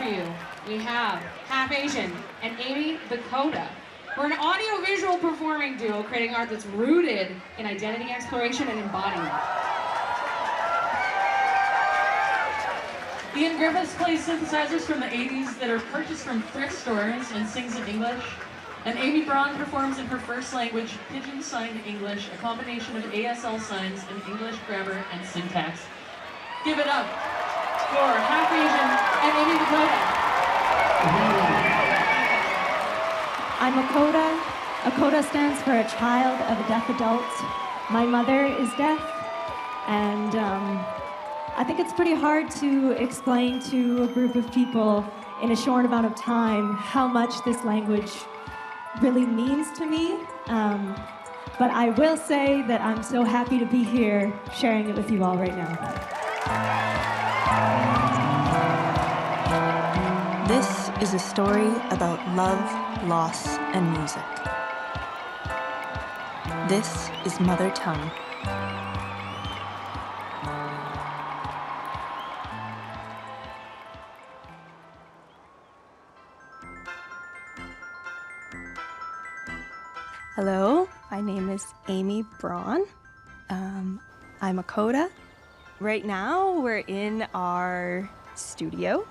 you, we have Half Asian and Amy the CODA. We're an audio-visual performing duo creating art that's rooted in identity exploration and embodiment. Ian Griffiths plays synthesizers from the 80s that are purchased from thrift stores and sings in English. And Amy Braun performs in her first language, Pidgin Sign English, a combination of ASL signs and English grammar and syntax. Give it up for Half Asian and Amy the CODA. I'm a CODA. A CODA stands for a child of a deaf adult. My mother is deaf, and I think it's pretty hard to explain to a group of people in a short amount of time how much this language really means to me. But I will say that I'm so happy to be here sharing it with you all right now. This is a story about love, loss, and music. This is Mother Tongue. Hello, my name is Amy Braun. I'm a CODA. Right now, we're in our studio.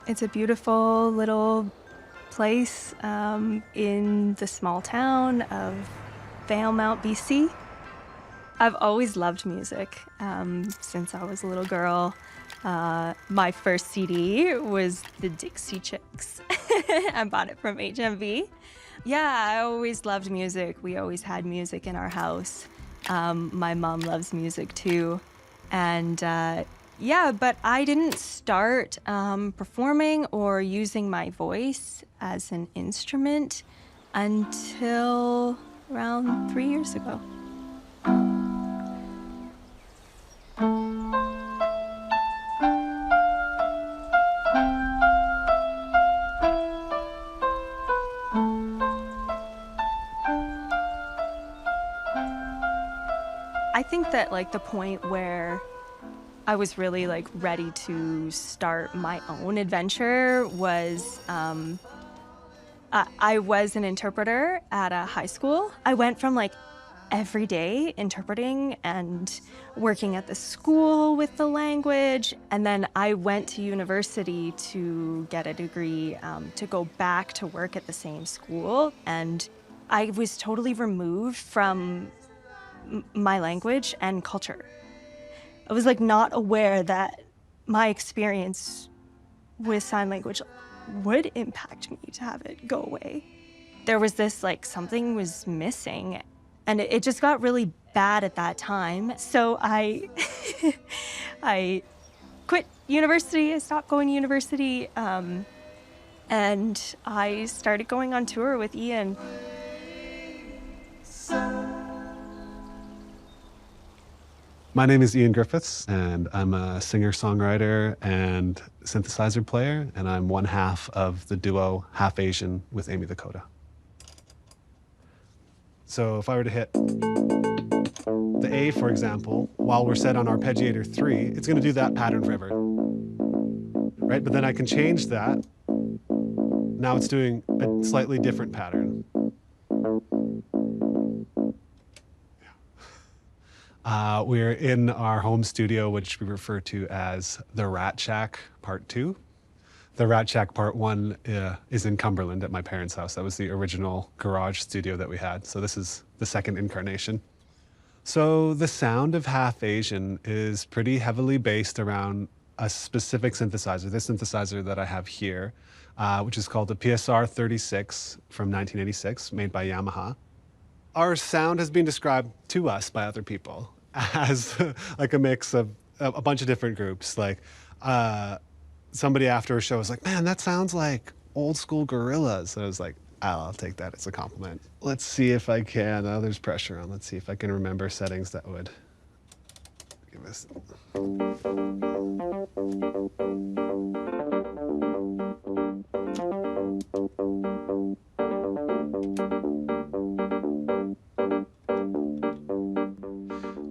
It's a beautiful little place in the small town of Valemount, BC. I've always loved music since I was a little girl. My first CD was the Dixie Chicks. I bought it from HMV. Yeah, I always loved music. We always had music in our house. My mom loves music too. And yeah, but I didn't start performing or using my voice as an instrument until around 3 years ago. I think that like the point where I was really like ready to start my own adventure was I was an interpreter at a high school. I went from like every day interpreting and working at the school with the language, and then I went to university to get a degree to go back to work at the same school, and I was totally removed from my language and culture. I was like not aware that my experience with sign language would impact me to have it go away. There was this like something was missing, and it just got really bad at that time. So I quit university. I stopped going to university, and I started going on tour with Ian. My name is Ian Griffiths, and I'm a singer-songwriter and synthesizer player, and I'm one half of the duo Half Asian with Amy the CODA. So if I were to hit the A, for example, while we're set on arpeggiator 3, it's going to do that pattern forever, right? But then I can change that. Now it's doing a slightly different pattern. We're in our home studio, which we refer to as the Rat Shack Part 2. The Rat Shack Part 1 is in Cumberland at my parents' house. That was the original garage studio that we had. So this is the second incarnation. So the sound of Half Asian is pretty heavily based around a specific synthesizer, this synthesizer that I have here, which is called the PSR 36 from 1986, made by Yamaha. Our sound has been described to us by other people as like a mix of a bunch of different groups. Like somebody after a show was like, man, that sounds like old school Gorillaz. And I was like, I'll take that as a compliment. Let's see if I can, there's pressure on. Let's see if I can remember settings that would give us.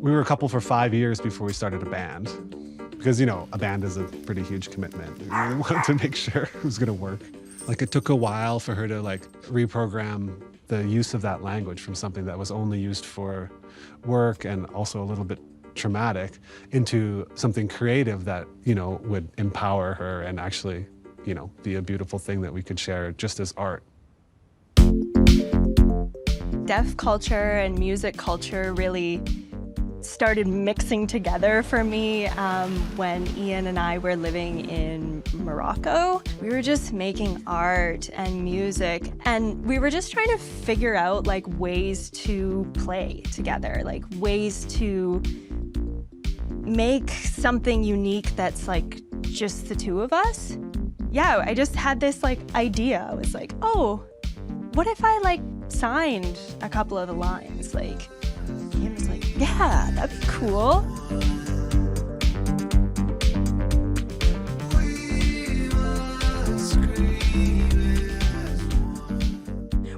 We were a couple for 5 years before we started a band, because, you know, a band is a pretty huge commitment. We really wanted to make sure it was going to work. Like, it took a while for her to, like, reprogram the use of that language from something that was only used for work and also a little bit traumatic into something creative that, you know, would empower her and actually, you know, be a beautiful thing that we could share just as art. Deaf culture and music culture really started mixing together for me when Ian and I were living in Morocco. We were just making art and music, and we were just trying to figure out like ways to play together, like ways to make something unique that's like just the two of us. Yeah, I just had this like idea. I was like, oh, what if I like signed a couple of the lines? Like, Ian was like, yeah, that'd be cool.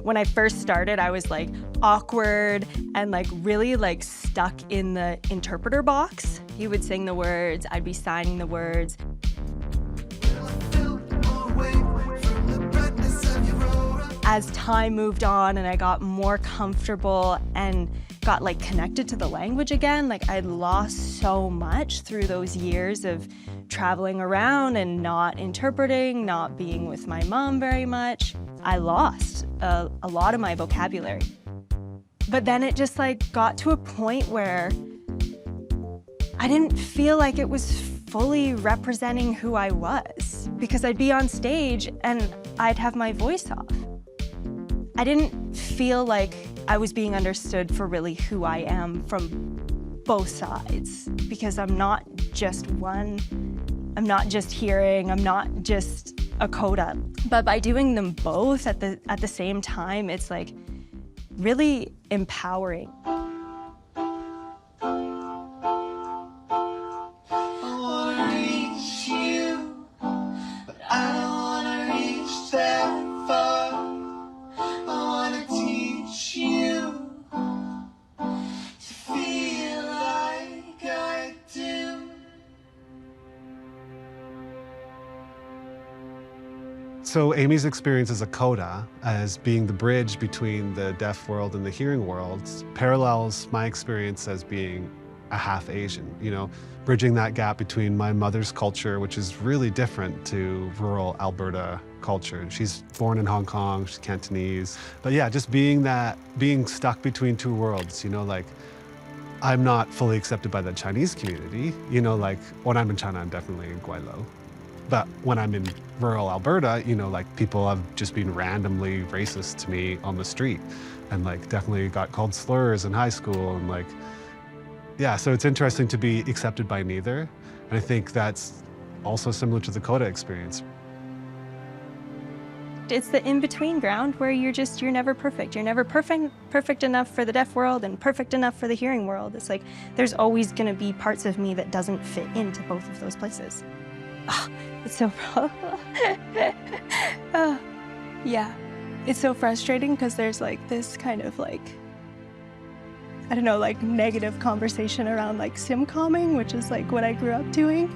When I first started, I was like awkward and like really like stuck in the interpreter box. He would sing the words, I'd be signing the words. As time moved on and I got more comfortable and got like connected to the language again, like I'd lost so much through those years of traveling around and not interpreting, not being with my mom very much. I lost a lot of my vocabulary. But then it just like got to a point where I didn't feel like it was fully representing who I was, because I'd be on stage and I'd have my voice off. I didn't feel like I was being understood for really who I am from both sides, because I'm not just one. I'm not just hearing, I'm not just a CODA. But by doing them both at the same time, it's like really empowering. So Amy's experience as a CODA, as being the bridge between the deaf world and the hearing world, parallels my experience as being a half Asian, you know, bridging that gap between my mother's culture, which is really different to rural Alberta culture. She's born in Hong Kong, she's Cantonese. But yeah, just being stuck between two worlds, you know, like I'm not fully accepted by the Chinese community, you know, like when I'm in China, I'm definitely in Guaylo. But when I'm in rural Alberta, you know, like people have just been randomly racist to me on the street and like definitely got called slurs in high school and like, yeah, so it's interesting to be accepted by neither. And I think that's also similar to the CODA experience. It's the in-between ground where you're never perfect. You're never perfect enough for the deaf world and perfect enough for the hearing world. It's like, there's always gonna be parts of me that doesn't fit into both of those places. Oh, it's so, yeah. It's so frustrating because there's like this kind of like, I don't know, like negative conversation around like sim-comming, which is like what I grew up doing.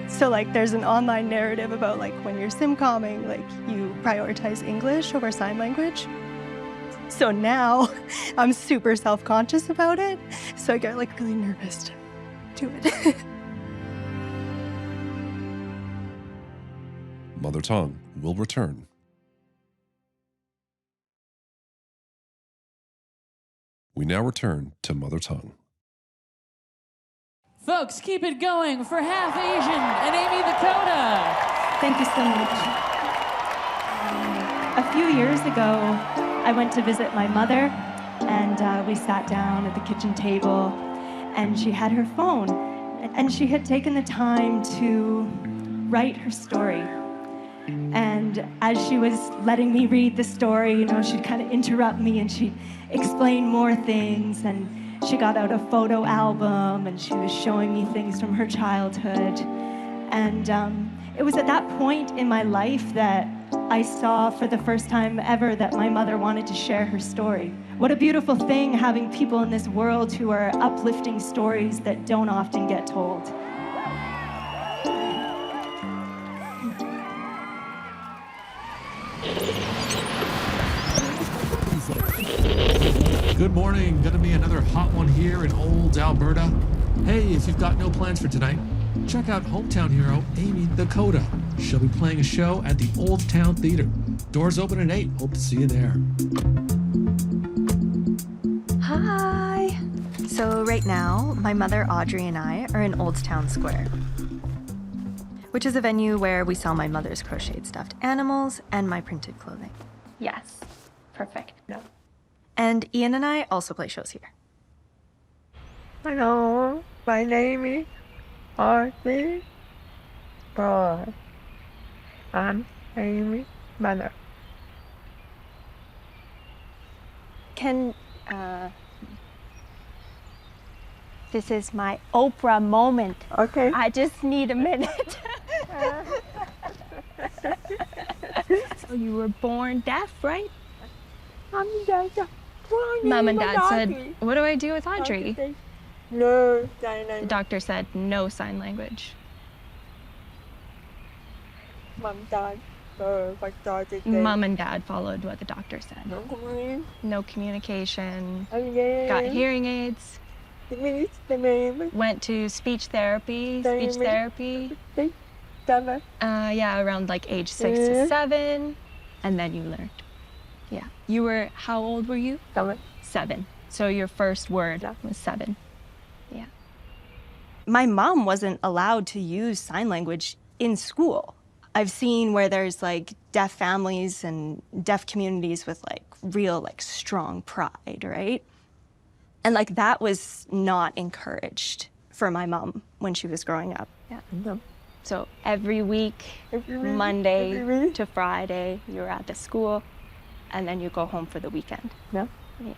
So like there's an online narrative about like when you're sim-comming, like you prioritize English over sign language. So now I'm super self-conscious about it. So I get like really nervous to do it. Mother Tongue will return. We now return to Mother Tongue. Folks, keep it going for Half Asian and Amy the CODA. Thank you so much. A few years ago, I went to visit my mother, and we sat down at the kitchen table, and she had her phone, and she had taken the time to write her story. And as she was letting me read the story, you know, she'd kind of interrupt me and she'd explain more things, and she got out a photo album and she was showing me things from her childhood. And it was at that point in my life that I saw for the first time ever that my mother wanted to share her story. What a beautiful thing having people in this world who are uplifting stories that don't often get told. Good morning. Gonna be another hot one here in old Alberta. Hey, if you've got no plans for tonight, check out hometown hero Amy the CODA. She'll be playing a show at the Old Town Theatre. Doors open at 8. Hope to see you there. Hi. So right now, my mother Audrey and I are in Old Town Square, which is a venue where we sell my mother's crocheted stuffed animals and my printed clothing. Yes. Perfect. No. And Ian and I also play shows here. Hello, my name is Amy Braun. I'm Amy's mother. This is my Oprah moment. Okay. I just need a minute. So you were born deaf, right? Mom and Dad said, what do I do with Audrey? No sign The language. doctor said, no sign language. Mom, Dad, what doctor said? Mom and Dad followed what the doctor said. No communion. No communication, Okay. got hearing aids, The name. went to speech therapy, Seven. yeah, around like age 6 to 7, and then you learned. Yeah. You were, how old were you? 7. 7. So your first word was 7. Yeah. My mom wasn't allowed to use sign language in school. I've seen where there's like deaf families and deaf communities with like real like strong pride, right? And like that was not encouraged for my mom when she was growing up. Yeah. No. So every week, Monday to Friday, you're at the school, and then you go home for the weekend. No. Yeah.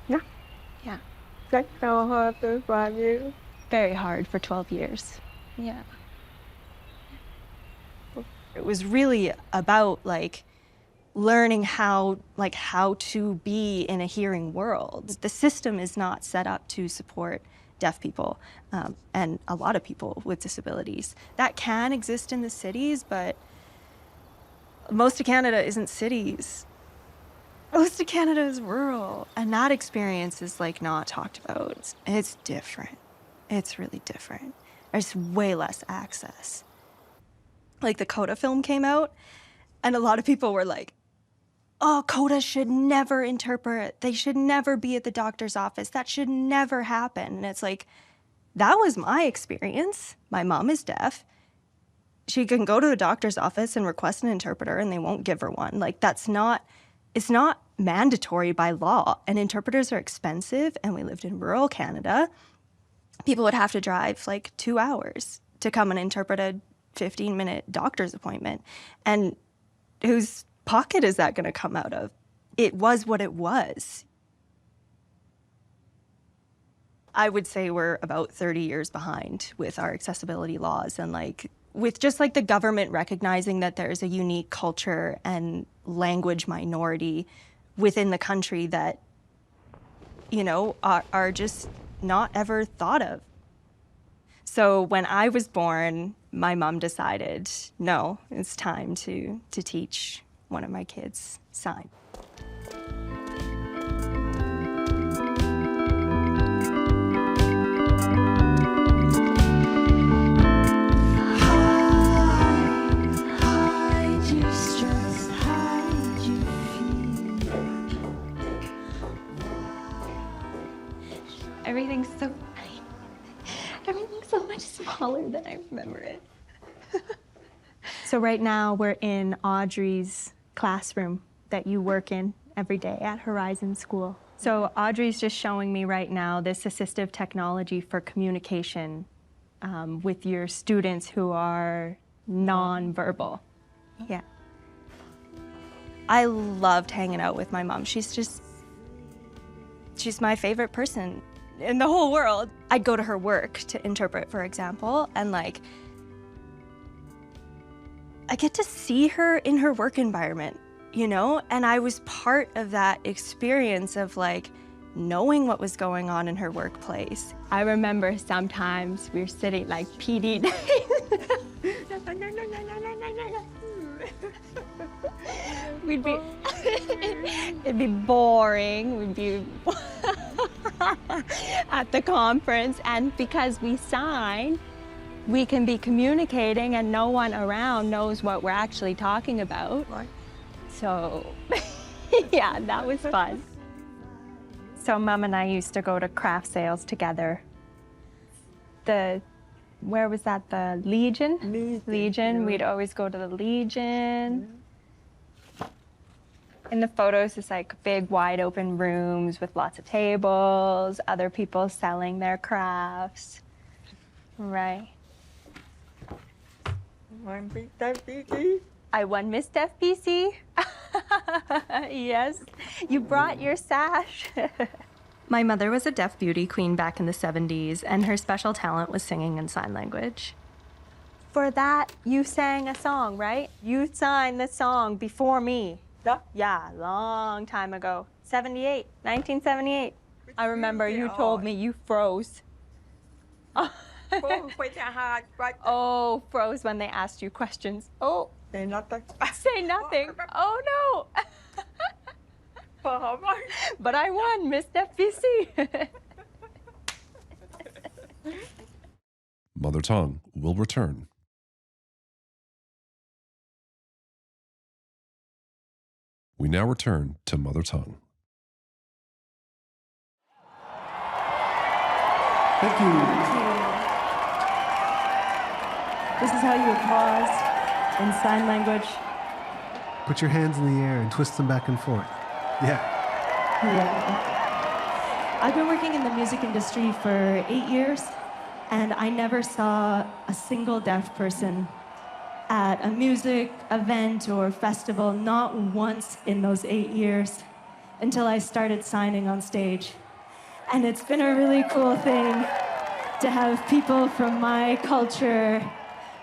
Yeah. Yeah. That's so hard to find you. Very hard for 12 years. Yeah. It was really about like learning how to be in a hearing world. The system is not set up to support deaf people and a lot of people with disabilities. That can exist in the cities, but most of Canada isn't cities. Most of Canada is rural, and that experience is like not talked about. It's different. It's really different. There's way less access. Like the CODA film came out, and a lot of people were like, oh, CODA should never interpret. They should never be at the doctor's office. That should never happen. And it's like, that was my experience. My mom is deaf. She can go to the doctor's office and request an interpreter and they won't give her one. Like it's not mandatory by law, and interpreters are expensive, and we lived in rural Canada. People would have to drive like 2 hours to come and interpret a 15-minute doctor's appointment. And whose pocket is that going to come out of? It was what it was. I would say we're about 30 years behind with our accessibility laws, and like with just like the government recognizing that there's a unique culture and language minority within the country that, you know, are just not ever thought of. So when I was born, my mom decided, no, it's time to teach one of my kids sign. Everything's so much smaller than I remember it. So right now we're in Audrey's classroom that you work in every day at Horizon School. So Audrey's just showing me right now this assistive technology for communication with your students who are non-verbal. Yeah. I loved hanging out with my mom. She's my favorite person in the whole world. I'd go to her work to interpret, for example, and like, I get to see her in her work environment, you know? And I was part of that experience of like, knowing what was going on in her workplace. I remember sometimes we were sitting like PD We'd be It'd be boring. We'd be at the conference, and because we sign, we can be communicating and no one around knows what we're actually talking about. Right. So, yeah, that was fun. So Mom and I used to go to craft sales together. Where was that, the Legion? Legion, yeah. we'd always go to the Legion. In the photos, it's like big, wide open rooms with lots of tables, other people selling their crafts. Right. One big deputy. I won Miss FPC. Yes, you brought your sash. My mother was a deaf beauty queen back in the 70s, and her special talent was singing in sign language. For that, you sang a song, right? You sang the song before me. Yeah, long time ago. 1978. I remember you told me you froze. Oh, froze when they asked you questions. Oh. Say nothing. Say nothing. Oh, no. But I won, Miss FBC. Mother Tongue will return. We now return to Mother Tongue. Thank you. This is how you applause in sign language. Put your hands in the air and twist them back and forth. Yeah. I've been working in the music industry for 8 years, and I never saw a single deaf person at a music event or festival, not once in those 8 years, until I started signing on stage. And it's been a really cool thing to have people from my culture,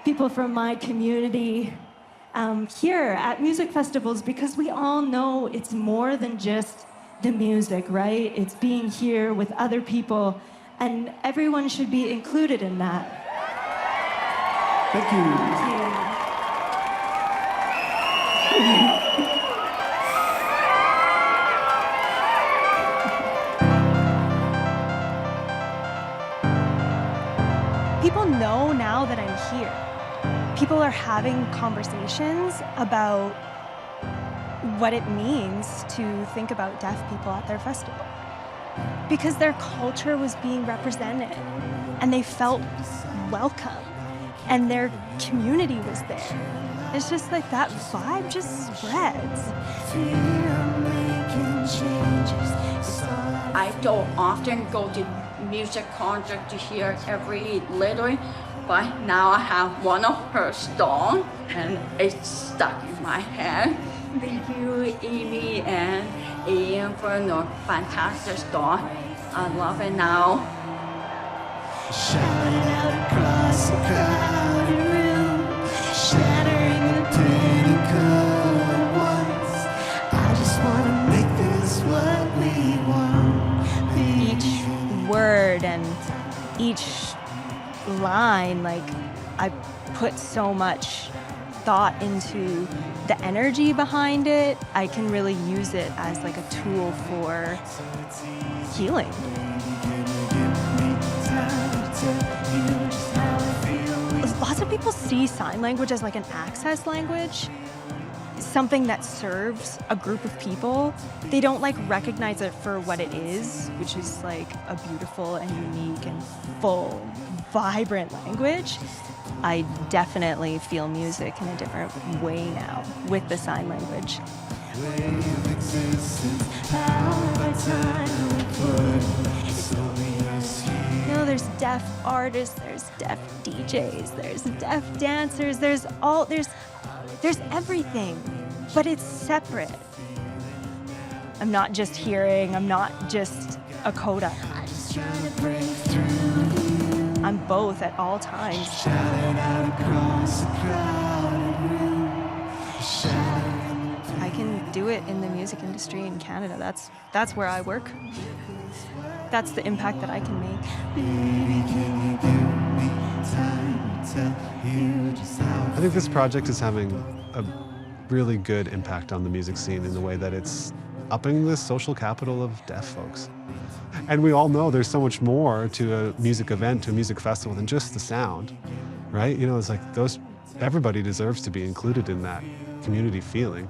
people from my community, here at music festivals, because we all know it's more than just the music, right? It's being here with other people, and everyone should be included in that. Thank you. People know now that I'm here. People are having conversations about what it means to think about deaf people at their festival. Because their culture was being represented, and they felt welcome, and their community was there. It's just like that vibe just spreads. I don't often go to music concert to hear every little, but now I have one of her songs and it's stuck in my head. Thank you, Amy and Ian, for a fantastic song. I love it now. Shouting out across a crowded room, shattering the pinnacle at once. I just want to make this what we want. Each word and each line, like, I put so much thought into the energy behind it. I can really use it as like a tool for healing. Lots of people see sign language as like an access language, something that serves a group of people. They don't like recognize it for what it is, which is like a beautiful and unique and full, vibrant language. I definitely feel music in a different way now with the sign language. You know, there's deaf artists, there's deaf DJs, there's deaf dancers, there's everything, but it's separate. I'm not just hearing, I'm not just a CODA. I'm both at all times. I can do it in the music industry in Canada. That's where I work. That's the impact that I can make. I think this project is having a really good impact on the music scene in the way that it's upping the social capital of deaf folks. And we all know there's so much more to a music event, to a music festival than just the sound, right? You know, it's like everybody deserves to be included in that community feeling.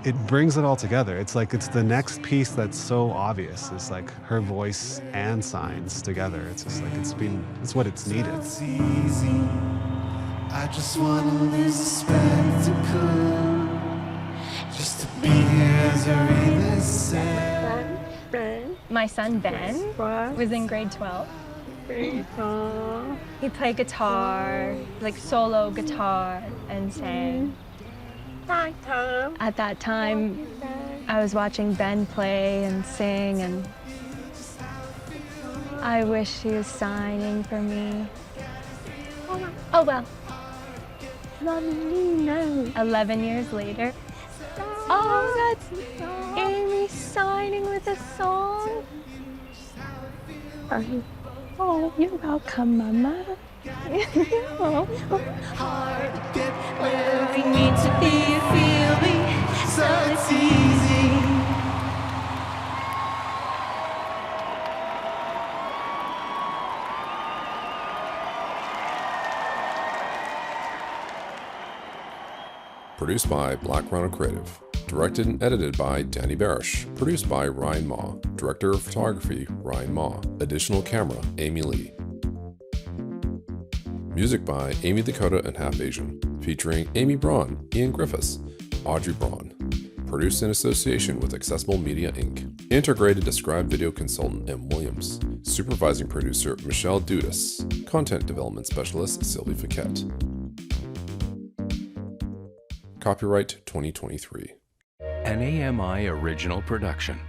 It brings it all together. It's like it's the next piece that's so obvious. It's like her voice and signs together. It's just like it's what it's needed. It's easy. I just want to lose a spectacle. Just to be here as I read this said. My son Ben was in grade 12. He played guitar, like solo guitar, and sang. At that time, I was watching Ben play and sing, and I wish he was signing for me. Oh well. 11 years later. Oh, that's Amy signing with a song. Oh, you're welcome, Mama. Hard to get where we need to be feeling, so it's easy. Produced by Black Rhino Creative. Directed and edited by Danny Barish. Produced by Ryan Ma. Director of Photography, Ryan Ma. Additional camera, Amy Lee. Music by Amy the CODA and Half Asian. Featuring Amy Braun, Ian Griffiths, Audrey Braun. Produced in association with Accessible Media Inc. Integrated Described Video Consultant M. Williams. Supervising Producer Michelle Dudas. Content Development Specialist Sylvie Fiquette. Copyright 2023. An AMI original production.